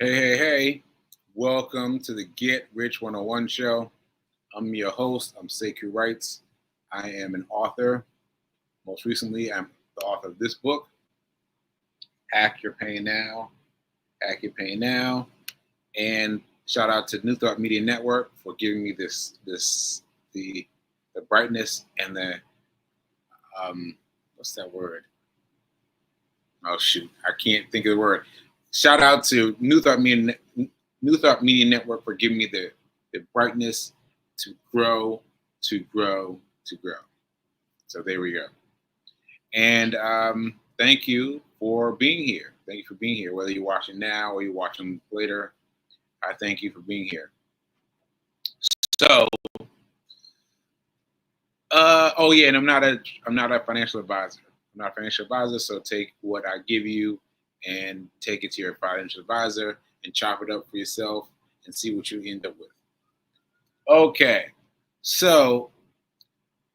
Hey. Welcome to the Get Rich 101 show. I'm your host. I'm Sekou Writes. I am an author. Most recently, I'm the author of this book, Hack Your Pain Now. Hack Your Pain Now. And shout out to New Thought Media Network for giving me the brightness and the what's that word? Oh shoot, I can't think of the word. Shout out to New Thought Media Network for giving me the brightness to grow. So there we go. And thank you for being here. Thank you for being here. Whether you're watching now or you're watching later, I thank you for being here. So, and I'm not a financial advisor. I'm not a financial advisor, so take what I give you and take it to your financial advisor and chop it up for yourself and see what you end up with. Okay, so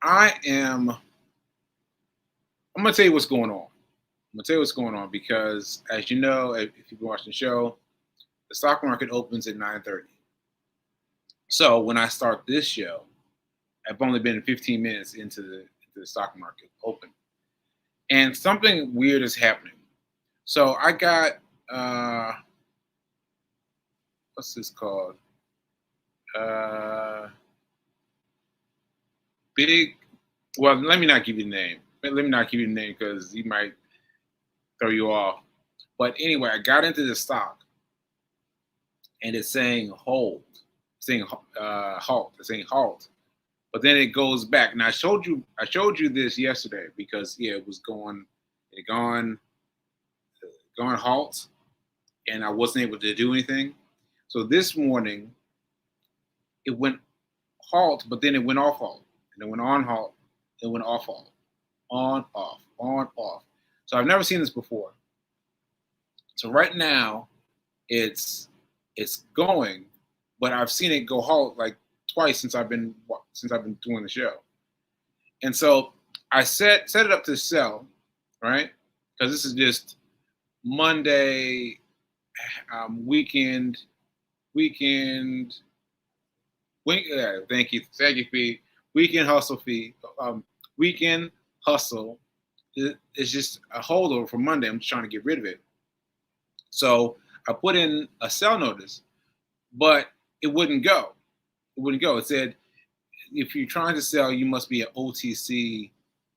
I'm gonna tell you what's going on. Because, as you know, if you've been watching the show, the stock market opens at 9:30. So when I start this show, I've only been 15 minutes into the stock market open, and something weird is happening. So I got what's this called? Big. Well, let me not give you the name. Because you might throw you off. But anyway, I got into the stock, and it's saying hold, it's saying halt, it's saying halt. But then it goes back. And I showed you this yesterday because it was gone halt, and I wasn't able to do anything. So this morning it went halt, but then it went off halt, and it went on halt, it went off halt, on off. So I've never seen this before. So right now it's going, but I've seen it go halt like twice since I've been doing the show. And so I set it up to sell, right? Because this is just Monday weekend. Thank you, fee. Weekend hustle fee. Weekend hustle is just a holdover for Monday. I'm just trying to get rid of it. So I put in a sell notice, but it wouldn't go. It said, if you're trying to sell, you must be an OTC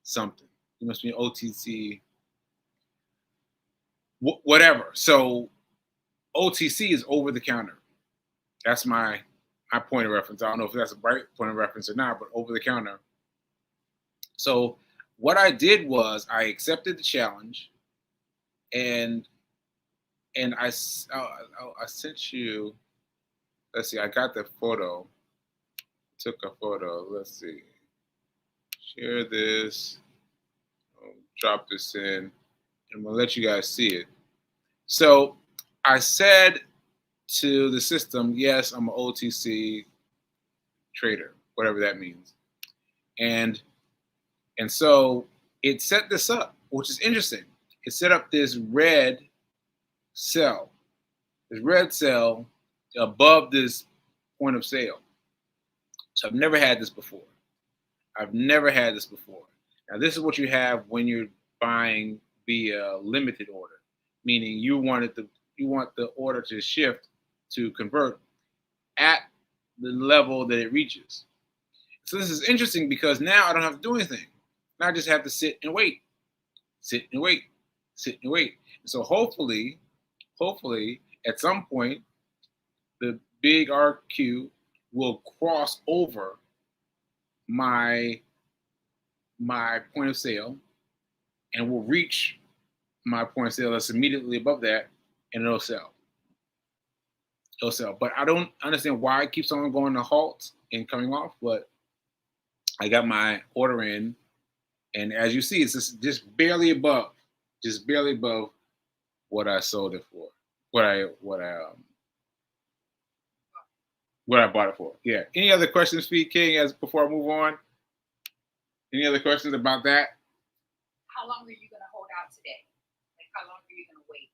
something. You must be an OTC whatever. So OTC is over the counter. That's my point of reference. I don't know if that's a right point of reference or not, but over the counter. So what I did was I accepted the challenge, and I sent you. Let's see. I got the photo. Took a photo. Let's see. Share this. Drop this in, and I'm gonna let you guys see it. So I said to the system, yes, I'm an OTC trader, whatever that means. And so it set this up, which is interesting. It set up this red cell above this point of sale. So I've never had this before. Now this is what you have when you're buying via limited order, meaning you want the order to shift to convert at the level that it reaches. So this is interesting because now I don't have to do anything. Now I just have to sit and wait. So hopefully, at some point, the big RQ will cross over my point of sale and will reach my point of sale that's immediately above that, and it'll sell. But I don't understand why it keeps on going to halt and coming off, but I got my order in, and as you see, it's just barely above what I sold it for, what I bought it for. Yeah. Any other questions, Feed King, before I move on? Any other questions about that? How long are you going to hold out today? Like, how long are you going to wait?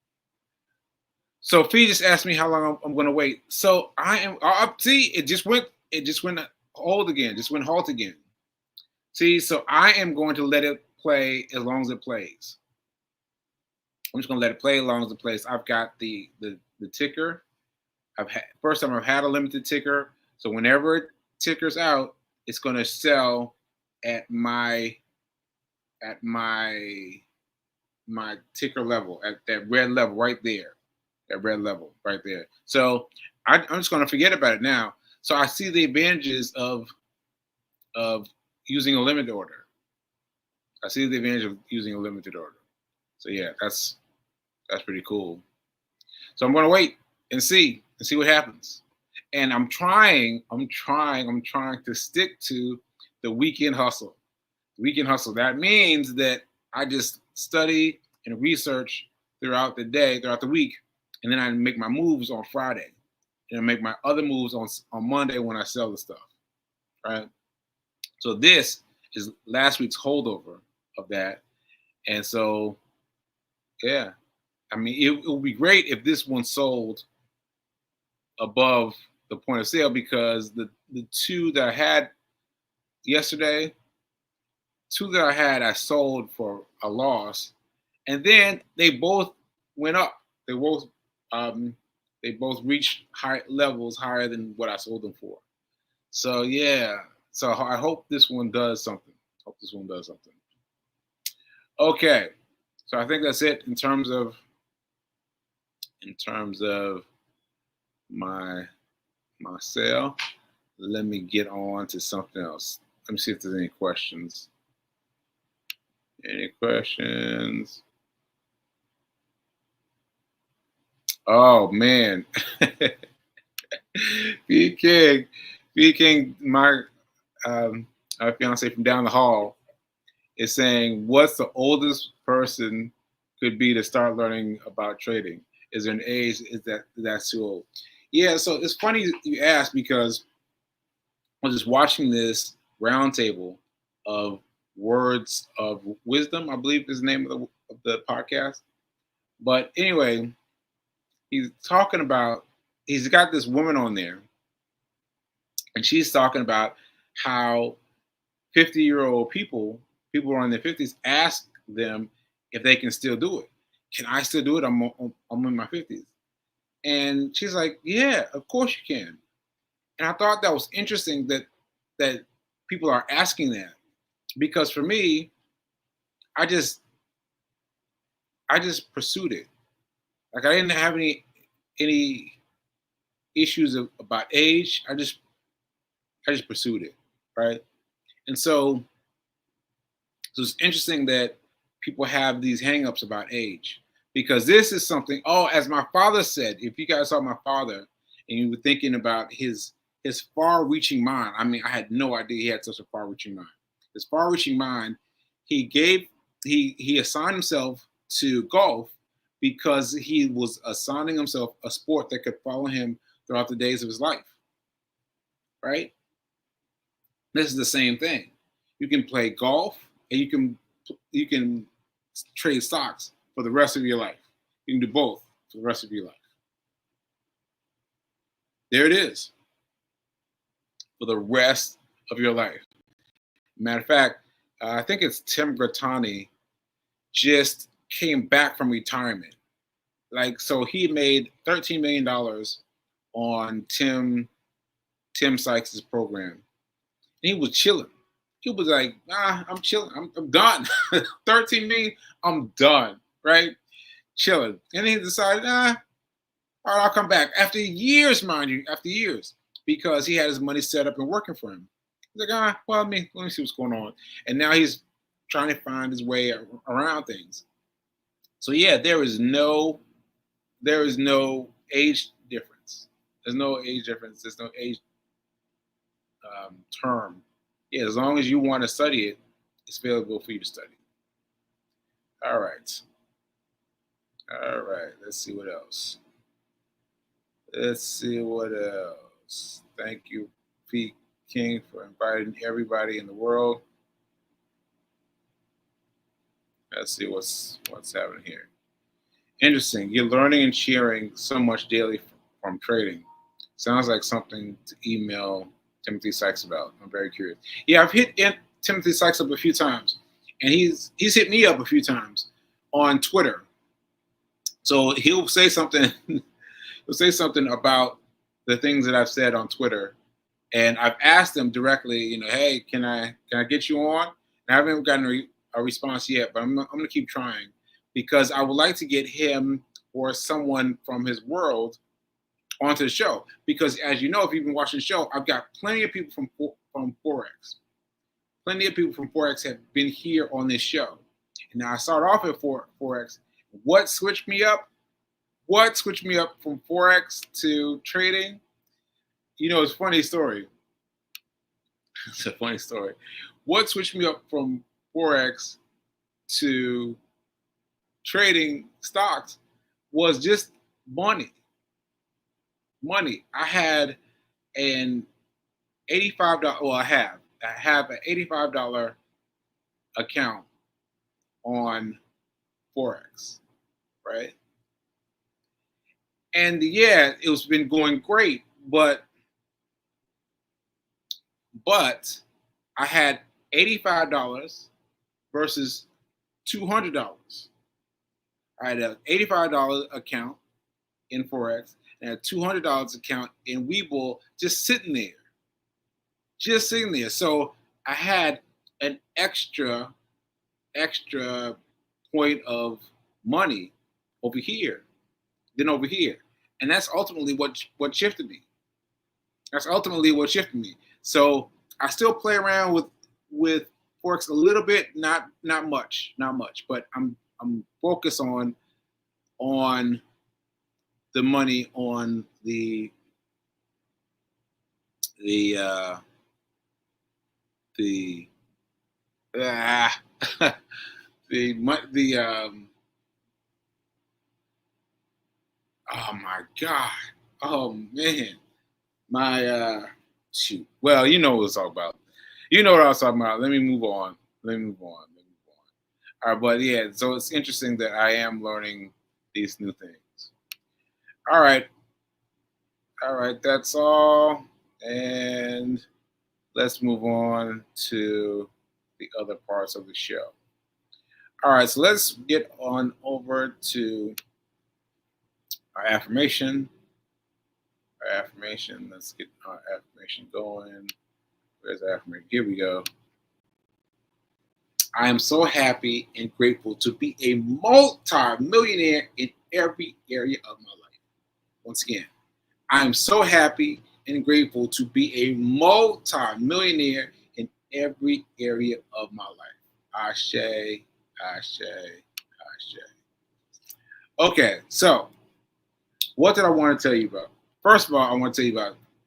So Fee just asked me how long I'm going to wait. So I am up. See, it just went hold again. Just went halt again. See, so I am going to let it play as long as it plays. I'm just going to let it play as long as it plays. I've got the ticker. First time I've had a limited ticker. So whenever it tickers out, it's going to sell at my ticker level, at that red level right there. That red level right there. So I'm just going to forget about it now. So I see the advantages of using a limited order. I see the advantage of using a limited order. So yeah, that's pretty cool. So I'm going to wait and see what happens. And I'm trying to stick to the weekend hustle. Weekend hustle. That means that I just study and research throughout the day, throughout the week, and then I make my moves on Friday, and I make my other moves on Monday when I sell the stuff. Right. So this is last week's holdover of that, and so yeah, I mean it would be great if this one sold above the point of sale, because the two that I had yesterday, I sold for a loss, and then they both went up. They both um, they both reached high levels higher than what I sold them for. So yeah, so I hope this one does something. Hope this one does something. Okay, so I think that's it in terms of my sale. Let me get on to something else. Let me see if there's any questions. Any questions? Oh man, B King, my um, fiance from down the hall is saying, "What's the oldest person could be to start learning about trading? Is there an age? That's too old?" Yeah, so it's funny you ask, because I was just watching this roundtable of words of wisdom, I believe is the name of the podcast. But anyway, he's talking about he's got this woman on there, and she's talking about how 50-year-old people who are in their 50s, ask them if they can still do it. Can I still do it? I'm in my 50s. And she's like, yeah, of course you can. And I thought that was interesting that people are asking that, because for me, I just pursued it. Like I didn't have any issues about age. I just pursued it, right? And so it's interesting that people have these hangups about age, because this is something. Oh, as my father said, if you guys saw my father and you were thinking about his far-reaching mind. I mean, I had no idea he had such a far-reaching mind. His far-reaching mind. He gave he assigned himself to golf because he was assigning himself a sport that could follow him throughout the days of his life. Right? This is the same thing. You can play golf and you can trade stocks for the rest of your life. You can do both for the rest of your life. There it is, for the rest of your life. Matter of fact, I think it's Tim Grattani just came back from retirement. Like, so he made $13 million on Tim Sykes' program. And he was chilling. He was like, I'm chilling. I'm done. 13 million, I'm done. Right? Chilling. And he decided, all right, I'll come back. After years, mind you, after years, because he had his money set up and working for him. He's like, well, let me see what's going on. And now he's trying to find his way around things. So yeah, there is no age difference. There's no age difference. There's no age term. Yeah, as long as you want to study it, it's available for you to study. All right. All right. Let's see what else. Thank you, Pete King, for inviting everybody in the world. Let's see what's happening here. Interesting. You're learning and sharing so much daily from trading. Sounds like something to email Timothy Sykes about. I'm very curious. Yeah, I've hit Timothy Sykes up a few times, and he's hit me up a few times on Twitter. So he'll say something. He'll say something about the things that I've said on Twitter, and I've asked him directly. Hey, can I get you on? And I haven't gotten a response yet, but I'm going to keep trying because I would like to get him or someone from his world onto the show. Because as you know, if you've been watching the show, I've got plenty of people from Forex. Plenty of people from Forex have been here on this show. And now I started off at Forex. What switched me up? What switched me up from Forex to trading? It's a funny story. It's a funny story. What switched me up from Forex to trading stocks was just money. Money. I had an $85. Well, I have an $85 account on Forex, right? And yeah, it's been going great, but I had $85 versus $200. I had an $85 account in Forex and a $200 account in Webull just sitting there. So I had an extra point of money over here than over here. And that's ultimately what shifted me. So I still play around with Forex a little bit, not much, but I'm focused on the money on the the oh my God. Oh man. My shoot. Well, you know what I was talking about. Let me move on. All right, but yeah, so it's interesting that I am learning these new things. All right. That's all. And let's move on to the other parts of the show. All right, so let's get on over to our affirmation. Let's get our affirmation going. Where's the affirmation? Here we go. I am so happy and grateful to be a multi-millionaire in every area of my life. Once again, I am so happy and grateful to be a multi-millionaire in every area of my life. Ashe, ashe, ashe. Okay, so what did I want to tell you about? First of all, I want to tell you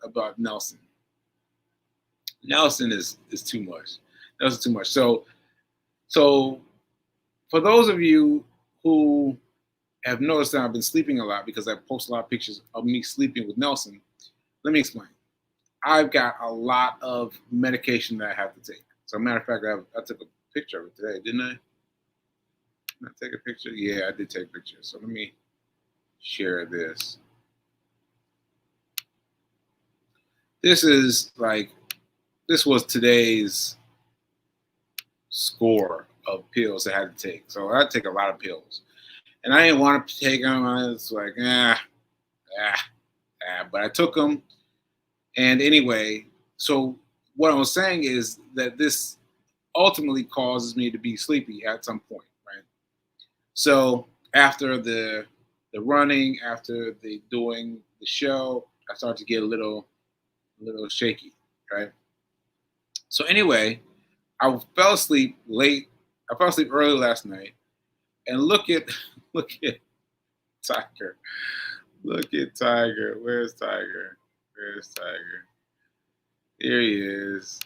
about Nelson. Nelson is too much. Nelson's too much. So for those of you who have noticed that I've been sleeping a lot because I post a lot of pictures of me sleeping with Nelson, let me explain. I've got a lot of medication that I have to take. So, matter of fact, I took a picture of it today, didn't I? Did I take a picture? Yeah, I did take a picture. So let me share this. This was today's score of pills I had to take. So I take a lot of pills. And I didn't want to take them. I was like, but I took them. And anyway, so what I was saying is that this ultimately causes me to be sleepy at some point, right? So after the running, after the doing the show, I started to get a little shaky, right? So anyway, I fell asleep late. I fell asleep early last night, and look at Tiger. Look at Tiger. Where's Tiger? Here he is.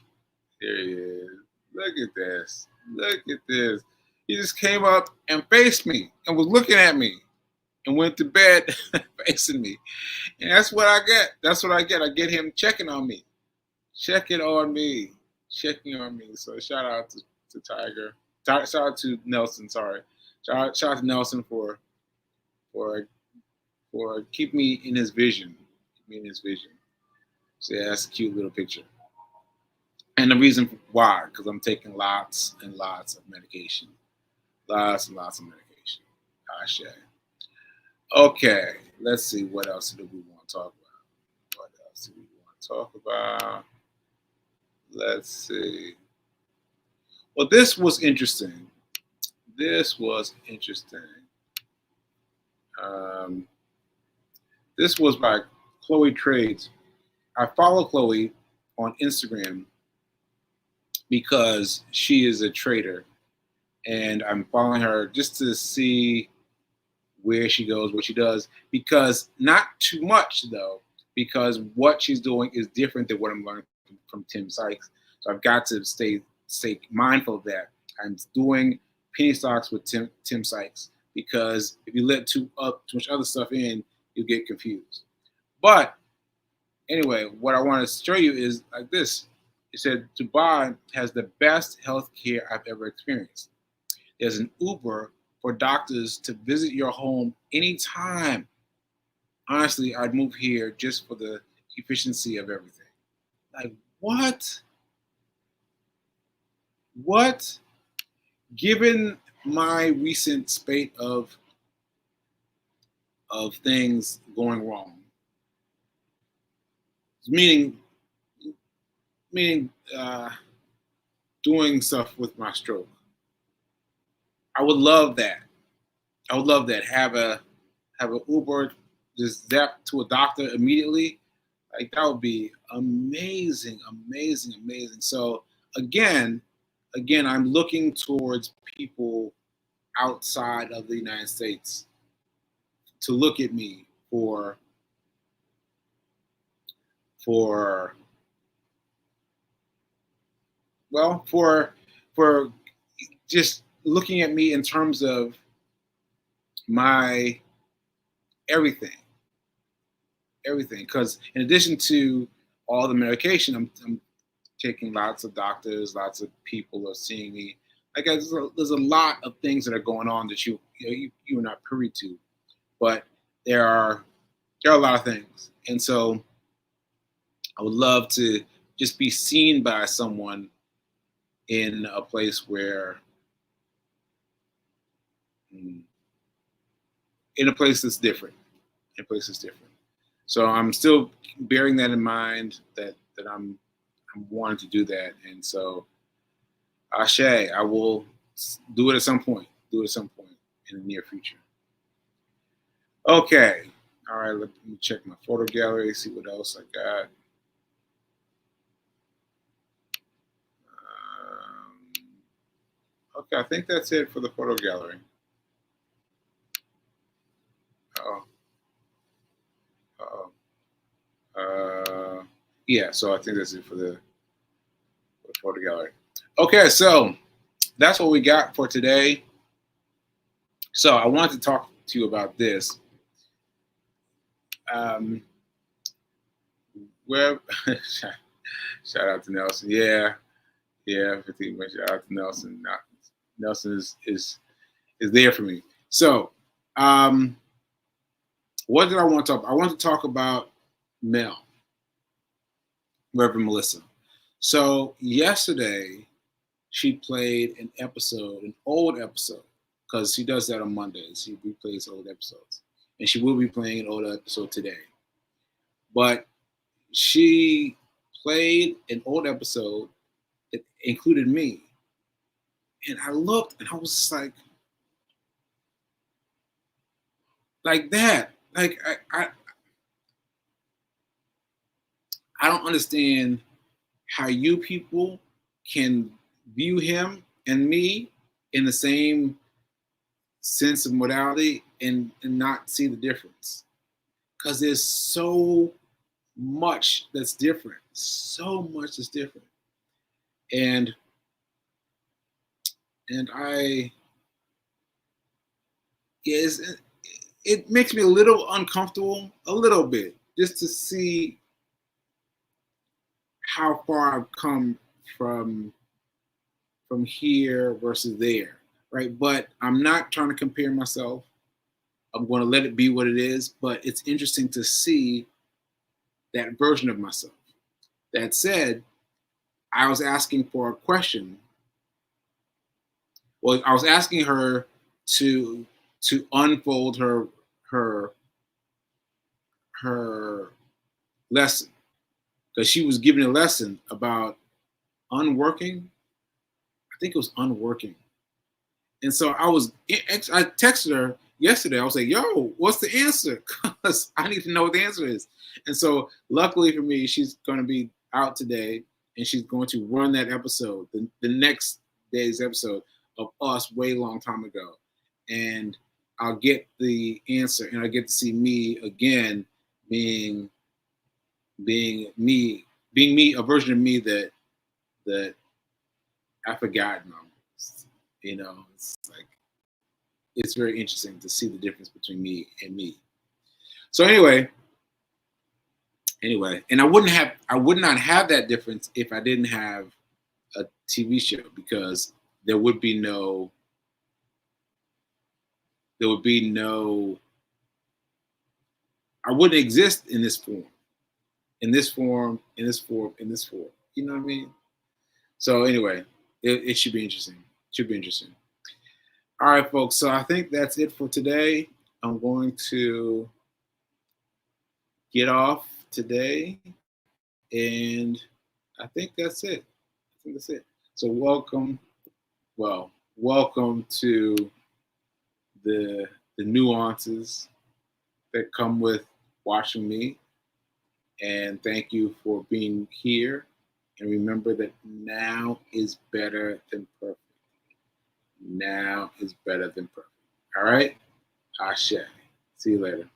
Look at this. He just came up and faced me and was looking at me and went to bed facing me. And that's what I get. I get him checking on me. So shout out to Tiger. Shout out to Nelson, sorry. Shout out to Nelson for for keep me in his vision. Keep me in his vision. So yeah, that's a cute little picture. And the reason why, because I'm taking lots and lots of medication. Lots and lots of medication. Gosh, yeah. Okay, let's see. What else do we want to talk about? What else do we want to talk about? Let's see. Well, this was interesting. This was interesting. Um, this was by Chloe Trades. I follow Chloe on Instagram because she is a trader, and I'm following her just to see where she goes, what she does, because not too much though, because what she's doing is different than what I'm learning from Tim Sykes. So I've got to stay mindful of that. I'm doing penny stocks with Tim Sykes because if you let too much other stuff in, you get confused. But anyway, what I want to show you is like this. It said Dubai has the best health care I've ever experienced. There's an Uber for doctors to visit your home anytime. Honestly, I'd move here just for the efficiency of everything. Like, what? What? Given my recent spate of things going wrong, meaning meaning doing stuff with my stroke, I would love that. I would love that. Have a Uber just zap to a doctor immediately. Like that would be amazing, amazing, amazing. So again, I'm looking towards people outside of the United States to look at me for well for just looking at me in terms of my everything, everything. Because in addition to all the medication, I'm taking lots of doctors, lots of people are seeing me. Like there's a lot of things that are going on that you are not privy to, but there are a lot of things, and so I would love to just be seen by someone in a place where, mm, in a place that's different, in a place that's different. So I'm still bearing that in mind that I'm wanting to do that, and so Ashe, I will do it at some point. Do it at some point in the near future. Okay. All right. Let me check my photo gallery. See what else I got. Okay. I think that's it for the photo gallery. Oh. Oh. Yeah. So I think that's it for the photo gallery. Okay. So that's what we got for today. So I wanted to talk to you about this. Where shout out to Nelson. Yeah, 15 minutes. Shout out to Nelson. Nelson is there for me. So, what did I want to talk about? I want to talk about Mel, Reverend Melissa. So yesterday, she played an old episode, because she does that on Mondays. She replays old episodes, and she will be playing an old episode today. But she played an old episode that included me, and I looked, and I was just like that. Like I don't understand how you people can view him and me in the same sense of modality and not see the difference. Because there's so much that's different. So much that's different. And I, yes, it makes me a little uncomfortable, a little bit, just to see how far I've come from here versus there, right? But I'm not trying to compare myself. I'm going to let it be what it is, but it's interesting to see that version of myself. That said, I was asking for a question. Well, I was asking her to unfold her her lesson, because she was giving a lesson about unworking. I think it was unworking. And so I texted her yesterday. I was like, yo, what's the answer? Because I need to know what the answer is. And so luckily for me, she's going to be out today, and she's going to run that episode, the next day's episode of us way long time ago. And I'll get the answer, and I get to see me again being me, a version of me that I've forgotten almost. It's like, it's very interesting to see the difference between me and me. So anyway, and I would not have that difference if I didn't have a TV show, because there would be no I wouldn't exist in this form. In this form, in this form, in this form. You know what I mean? So anyway, it should be interesting. Should be interesting. All right, folks. So I think that's it for today. I'm going to get off today, and I think that's it. So welcome to the nuances that come with watching me, and thank you for being here. And remember that now is better than perfect. Now is better than perfect. All right? Ashe. See you later.